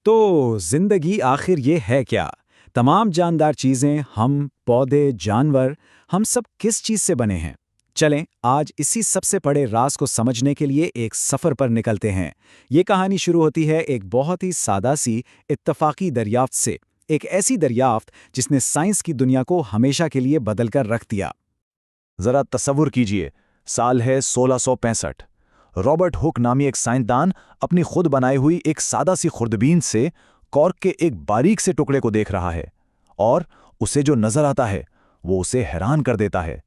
तो जिंदगी आखिर ये है क्या? तमाम जानदार चीजें, हम, पौधे, जानवर, हम सब किस चीज से बने हैं? चलें, आज इसी सबसे बड़े राज को समझने के लिए एक सफर पर निकलते हैं। ये कहानी शुरू होती है एक बहुत ही सादा सी इत्तफाकी दरियाफ्त से। एक ऐसी दरियाफ्त जिसने साइंस की दुनिया को हमेशा के लिए बदल कर रख दिया। जरा तसव्वुर कीजिए, साल है 1665। रॉबर्ट हुक नामी एक साइंसदान अपनी खुद बनाई हुई एक सादा सी खुर्दबीन से कॉर्क के एक बारीक से टुकड़े को देख रहा है, और उसे जो नजर आता है वो उसे हैरान कर देता है।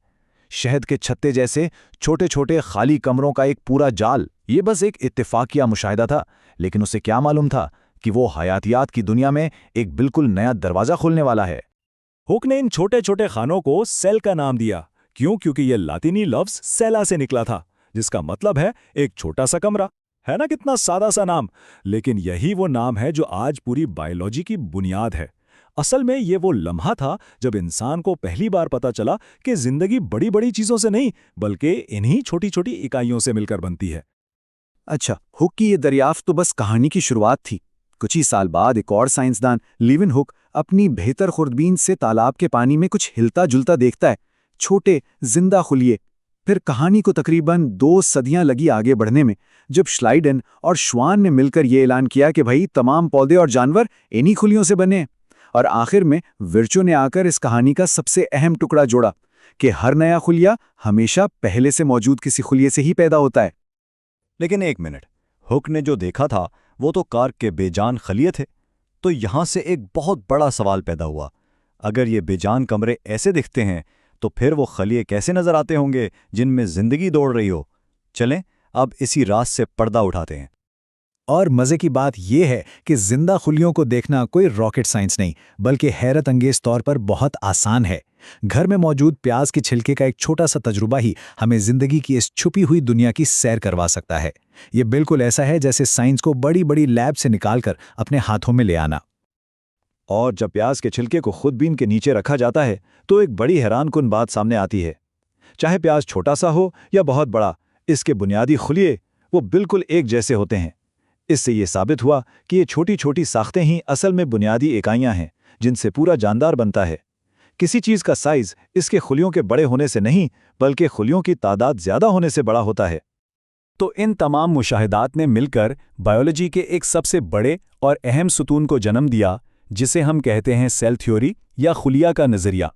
शहद के छत्ते जैसे छोटे छोटे खाली कमरों का एक पूरा जाल। ये बस एक इत्तेफाकिया मुशाहिदा था, लेकिन उसे क्या मालूम था कि वो हयातियात की दुनिया में एक बिल्कुल नया दरवाजा खोलने वाला है। हुक ने इन छोटे छोटे खानों को सेल का नाम दिया। क्यों? क्योंकि यह लातिनी लफ्ज सेला से निकला था, जिसका मतलब है एक छोटा सा कमरा। है ना, कितना सादा सा नाम, लेकिन यही वो नाम है जो आज पूरी बायोलॉजी की बुनियाद है। असल में ये वो लम्हा था जब इंसान को पहली बार पता चला कि जिंदगी बड़ी बड़ी चीजों से नहीं, बल्कि इन्हीं छोटी छोटी इकाइयों से मिलकर बनती है। अच्छा, हुक की ये दरियाफ्त तो बस कहानी की शुरुआत थी। कुछ ही साल बाद एक और साइंसदान लीवन हुक अपनी बेहतर खुर्दबीन से तालाब के पानी में कुछ हिलता जुलता देखता है, छोटे जिंदा खुलिए। फिर कहानी को तकरीबन 2 सदियां लगी आगे बढ़ने में, जब श्लाइडन और श्वान ने मिलकर यह ऐलान किया कि भाई तमाम पौधे और जानवर इन्हीं खुलियों से बने। और आखिर में विर्चो ने आकर इस कहानी का सबसे अहम टुकड़ा जोड़ा कि हर नया खुलिया हमेशा पहले से मौजूद किसी खुलिये से ही पैदा होता है। लेकिन एक मिनट, हुक ने जो देखा था वो तो कॉर्क के बेजान खलिये थे। तो यहां से एक बहुत बड़ा सवाल पैदा हुआ। अगर ये बेजान कमरे ऐसे दिखते हैं तो फिर वो खलिये कैसे नजर आते होंगे जिनमें जिंदगी दौड़ रही हो? चलें, अब इसी राज से पर्दा उठाते हैं। और मजे की बात यह है कि जिंदा खुलियों को देखना कोई रॉकेट साइंस नहीं, बल्कि हैरत अंगेज तौर पर बहुत आसान है। घर में मौजूद प्याज के छिलके का एक छोटा सा तजुर्बा ही हमें जिंदगी की इस छुपी हुई दुनिया की सैर करवा सकता है। ये बिल्कुल ऐसा है जैसे साइंस को बड़ी बड़ी लैब से निकालकर अपने हाथों में ले आना। और जब प्याज के छिलके को खुर्दबीन के नीचे रखा जाता है तो एक बड़ी हैरानकुन बात सामने आती है। चाहे प्याज छोटा सा हो या बहुत बड़ा, इसके बुनियादी खुलिये वो बिल्कुल एक जैसे होते हैं। इससे ये साबित हुआ कि ये छोटी छोटी साख्तें ही असल में बुनियादी इकाइयां हैं जिनसे पूरा जानदार बनता है। किसी चीज का साइज इसके खुलियों के बड़े होने से नहीं, बल्कि खुलियों की तादाद ज्यादा होने से बड़ा होता है। तो इन तमाम मुशाहिदात ने मिलकर बायोलॉजी के एक सबसे बड़े और अहम सुतून को जन्म दिया, जिसे हम कहते हैं सेल थ्योरी या खुलिया का नजरिया।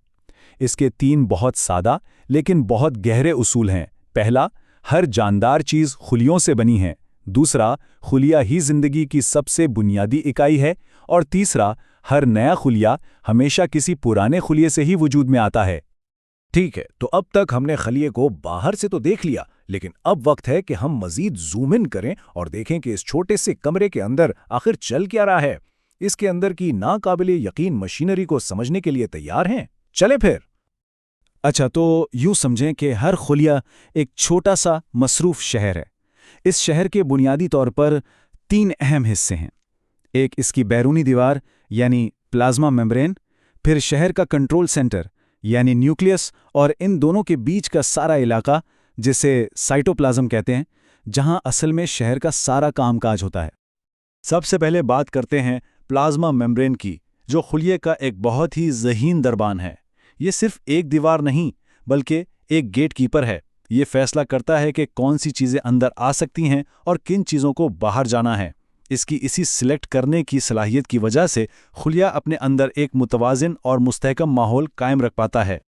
इसके 3 बहुत सादा लेकिन बहुत गहरे उसूल हैं। पहला, हर जानदार चीज खुलियों से बनी है। दूसरा, खुलिया ही जिंदगी की सबसे बुनियादी इकाई है। और तीसरा, हर नया खुलिया हमेशा किसी पुराने खुलिये से ही वजूद में आता है। ठीक है, तो अब तक हमने खलिये को बाहर से तो देख लिया, लेकिन अब वक्त है कि हम मजीद जूम इन करें और देखें कि इस छोटे से कमरे के अंदर आखिर चल क्या रहा है। इसके अंदर की नाकाबिले यकीन मशीनरी को समझने के लिए तैयार हैं? चलें फिर। अच्छा, तो यूं समझें कि हर खुलिया एक छोटा सा मसरूफ शहर है। इस शहर के बुनियादी तौर पर 3 अहम हिस्से हैं। एक इसकी बैरूनी दीवार यानी प्लाज्मा मेम्ब्रेन, फिर शहर का कंट्रोल सेंटर यानी न्यूक्लियस, और इन दोनों के बीच का सारा इलाका जिसे साइटोप्लाज्म कहते हैं, जहां असल में शहर का सारा कामकाज होता है। सबसे पहले बात करते हैं प्लाज्मा मेम्ब्रेन की, जो खुलिये का एक बहुत ही ज़हीन दरबान है। ये सिर्फ एक दीवार नहीं, बल्कि एक गेट कीपर है। ये फैसला करता है कि कौन सी चीज़ें अंदर आ सकती हैं और किन चीज़ों को बाहर जाना है। इसकी इसी सिलेक्ट करने की सलाहियत की वजह से खुलिया अपने अंदर एक मुतवाज़िन और मुस्तहकम माहौल कायम रख पाता है।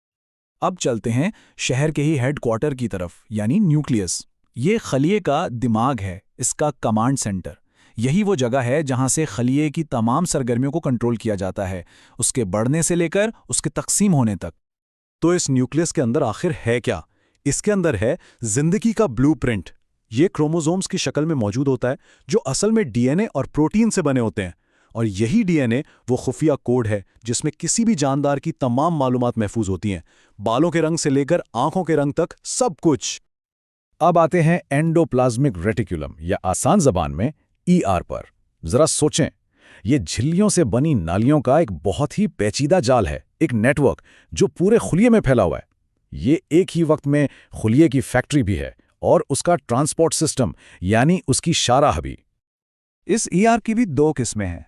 अब चलते हैं शहर के ही हेडक्वार्टर की तरफ, यानी न्यूक्लियस। ये खलिये का दिमाग है, इसका कमांड सेंटर। यही वो जगह है जहां से खलिये की तमाम सरगर्मियों को कंट्रोल किया जाता है, उसके बढ़ने से लेकर उसके तकसीम होने तक। तो इस न्यूक्लियस के अंदर आखिर है क्या? इसके अंदर है जिंदगी का ब्लूप्रिंट। ये क्रोमोसोम्स की शक्ल में मौजूद होता है, जो असल में डीएनए और प्रोटीन से बने होते हैं। और यही डीएनए वो खुफिया कोड है जिसमें किसी भी जानदार की तमाम मालूमात महफूज होती हैं, बालों के रंग से लेकर आंखों के रंग तक, सब कुछ। अब आते हैं एंडोप्लाज्मिक रेटिकुलम या आसान जबान में ईआर पर। जरा सोचें, ये झिल्लियों से बनी नालियों का एक बहुत ही पेचीदा जाल है, एक नेटवर्क जो पूरे खुलिये में फैला हुआ है। ये एक ही वक्त में खुलिये की फैक्ट्री भी है और उसका ट्रांसपोर्ट सिस्टम यानी उसकी शाहराह भी। इस ईआर की भी 2 किस्में हैं।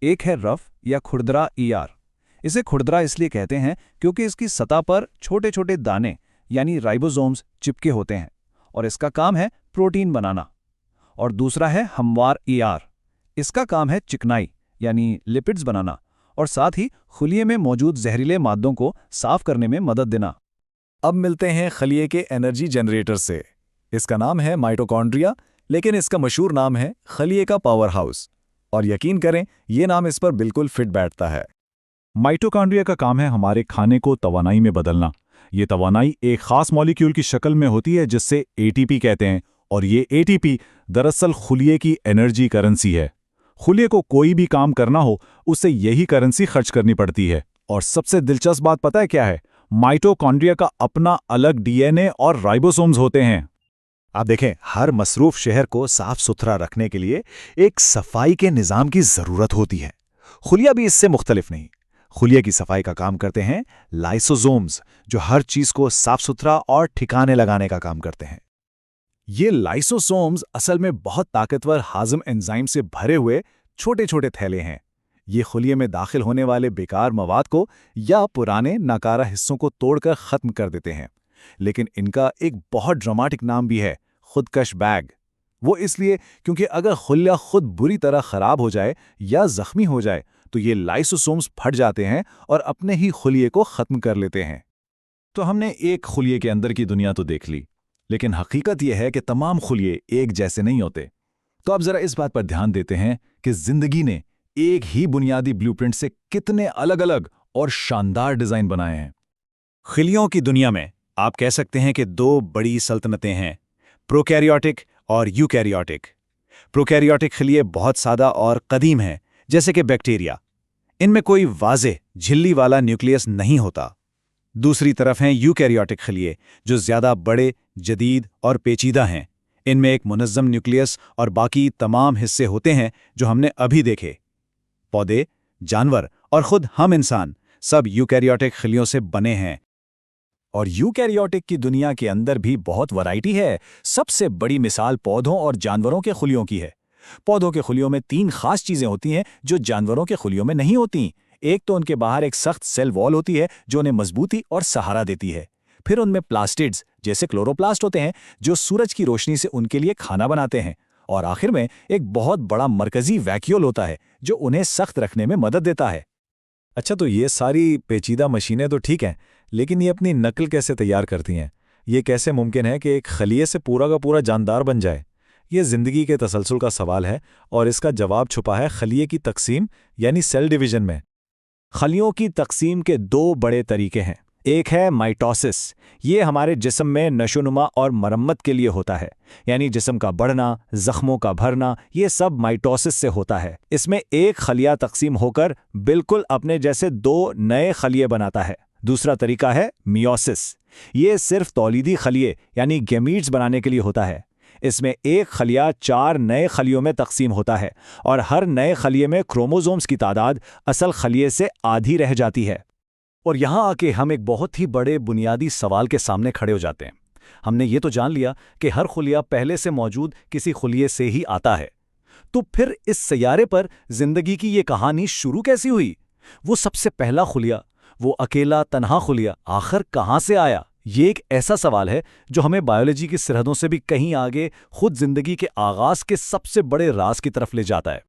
एक है रफ या खुरदरा ईआर। इसे खुरदरा इसलिए कहते हैं क्योंकि इसकी सतह पर छोटे छोटे दाने यानी राइबोसोम्स चिपके होते हैं और इसका काम है प्रोटीन बनाना। और दूसरा है हमवार ईआर। इसका काम है चिकनाई यानी लिपिड्स बनाना और साथ ही खुलिये में मौजूद जहरीले मादों को साफ करने में मदद देना। अब मिलते हैं खलिए के एनर्जी जनरेटर से। इसका नाम है माइटोकॉन्ड्रिया, लेकिन इसका मशहूर नाम है खलिए का पावर हाउस। और यकीन करें, ये नाम इस पर बिल्कुल फिट बैठता है। माइटोकॉन्ड्रिया का काम है हमारे खाने को तवानाई में बदलना। ये तवानाई एक खास मॉलिक्यूल की शक्ल में होती है जिससे एटीपी कहते हैं, और ये एटीपी दरअसल खुलिए की एनर्जी करेंसी है। खुलिए को कोई भी काम करना हो, उसे यही करेंसी खर्च करनी पड़ती है। और सबसे दिलचस्प बात पता है क्या है? माइटोकॉन्ड्रिया का अपना अलग डीएनए और राइबोसोम्स होते हैं। आप देखें, हर मसरूफ शहर को साफ सुथरा रखने के लिए एक सफाई के निज़ाम की ज़रूरत होती है। खुलिया भी इससे मुख्तलिफ नहीं। खुलिया की सफाई का काम करते हैं लाइसोसोम्स, जो हर चीज़ को साफ सुथरा और ठिकाने लगाने का काम करते हैं। ये लाइसोसोम्स असल में बहुत ताकतवर हाज़म एंजाइम से भरे हुए छोटे छोटे थैले हैं। ये खुलिये में दाखिल होने वाले बेकार मवाद को या पुराने नाकारा हिस्सों को तोड़कर ख़त्म कर देते हैं। लेकिन इनका एक बहुत ड्रामेटिक नाम भी है, खुदकश बैग। वो इसलिए क्योंकि अगर खुलिया खुद बुरी तरह ख़राब हो जाए या ज़ख्मी हो जाए तो ये लाइसोसोम्स फट जाते हैं और अपने ही खुलिये को ख़त्म कर लेते हैं। तो हमने एक खुलिये के अंदर की दुनिया तो देख ली, लेकिन हकीकत यह है कि तमाम खुलिये एक जैसे नहीं होते। तो अब ज़रा इस बात पर ध्यान देते हैं कि ज़िंदगी ने एक ही बुनियादी ब्लूप्रिंट से कितने अलग-अलग और शानदार डिज़ाइन बनाए हैं। खिलियों की दुनिया में आप कह सकते हैं कि दो बड़ी सल्तनतें हैं, प्रोकैरियोटिक और यूकैरियोटिक। प्रोकैरियोटिक खिलिये बहुत सादा और कदीम हैं, जैसे कि बैक्टीरिया। इनमें कोई वाज़ेह झिल्ली वाला न्यूक्लियस नहीं होता। दूसरी तरफ हैं यूकैरियोटिक खिलिये, जो ज़्यादा बड़े, जदीद और पेचीदा हैं। इनमें एक मुनज़्ज़म न्यूक्लियस और बाकी तमाम हिस्से होते हैं जो हमने अभी देखे। पौधे, जानवर और खुद हम इंसान सब यूकैरियोटिक खिलियों से बने हैं। और यूकैरियोटिक की दुनिया के अंदर भी बहुत वैरायटी है। सबसे बड़ी मिसाल पौधों और जानवरों के खुलियों की है। पौधों के खुलियों में 3 खास चीज़ें होती हैं जो जानवरों के खुलियों में नहीं होती। एक तो उनके बाहर एक सख्त सेल वॉल होती है जो उन्हें मजबूती और सहारा देती है। फिर उनमें प्लास्टिड्स जैसे क्लोरोप्लास्ट होते हैं जो सूरज की रोशनी से उनके लिए खाना बनाते हैं। और आखिर में एक बहुत बड़ा मरकजी वैक्यूल होता है जो उन्हें सख्त रखने में मदद देता है। अच्छा, तो ये सारी पेचीदा मशीनें तो ठीक हैं, लेकिन ये अपनी नकल कैसे तैयार करती हैं? ये कैसे मुमकिन है कि एक खलिये से पूरा का पूरा जानदार बन जाए? ये ज़िंदगी के तसलसल का सवाल है और इसका जवाब छुपा है खलिये की तकसीम यानी सेल डिवीजन में। खलियों की तकसीम के 2 बड़े तरीके हैं। एक है माइटोसिस। ये हमारे जिस्म में नशोनुमा और मरम्मत के लिए होता है, यानी जिस्म का बढ़ना, जख्मों का भरना, ये सब माइटोसिस से होता है। इसमें एक खलिया तकसीम होकर बिल्कुल अपने जैसे 2 नए खलिये बनाता है। दूसरा तरीका है मियोसिस। ये सिर्फ तौलीदी खलिये यानी गैमीट्स बनाने के लिए होता है। इसमें एक खलिया 4 नए खलियों में तकसीम होता है और हर नए खलिये में क्रोमोसोम्स की तादाद असल खलिये से आधी रह जाती है। और यहाँ आके हम एक बहुत ही बड़े बुनियादी सवाल के सामने खड़े हो जाते हैं। हमने ये तो जान लिया कि हर खुलिया पहले से मौजूद किसी खुलिये से ही आता है, तो फिर इस सैयारे पर जिंदगी की ये कहानी शुरू कैसी हुई? वो सबसे पहला खुलिया, वो अकेला तन्हा खुलिया आखिर कहाँ से आया? ये एक ऐसा सवाल है जो हमें बायोलॉजी की सरहदों से भी कहीं आगे खुद जिंदगी के आगाज के सबसे बड़े राज की तरफ ले जाता है।